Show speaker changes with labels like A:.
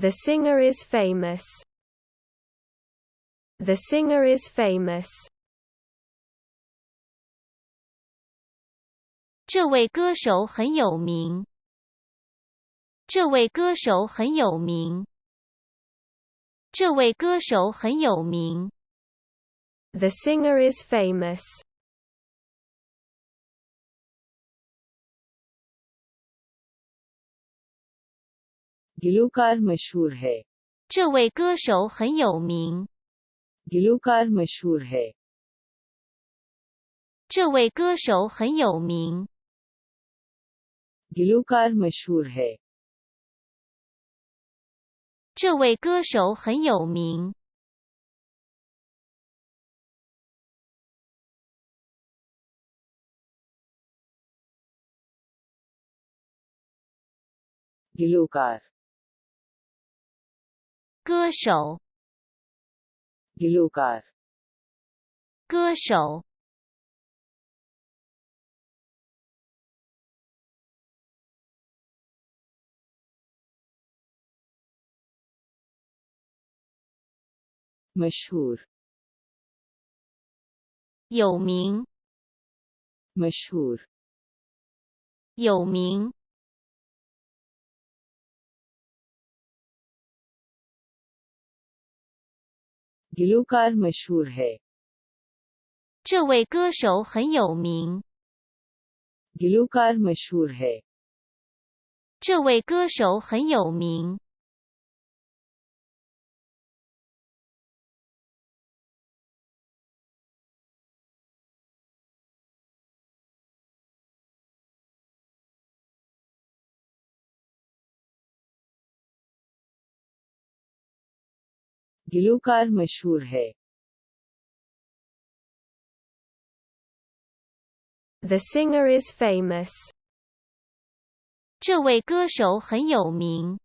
A: The singer is famous. The singer is famous.
B: 这位歌手很有名。这位歌手很有名。这位歌手很有名。
A: The singer is famous.
C: गिलोकार मशहूर है।
B: 这位歌手很有名。
C: गिलोकार मशहूर है।
B: 这位歌手很有名。
C: गिलोकार मशहूर है।
B: 这位歌手很有名。
C: गिलोकार
B: 歌手
C: गिलोकार
B: 歌手
C: मशहूर
B: 有名
C: मशहूर
B: 有名
C: गिलोकार मशहूर है।
B: 这位歌手很有名。
C: गिलोकार मशहूर है।
B: 这位歌手很有名。
C: गिलोकार मशहूर है।
A: The singer is famous.
B: 这位歌手很有名。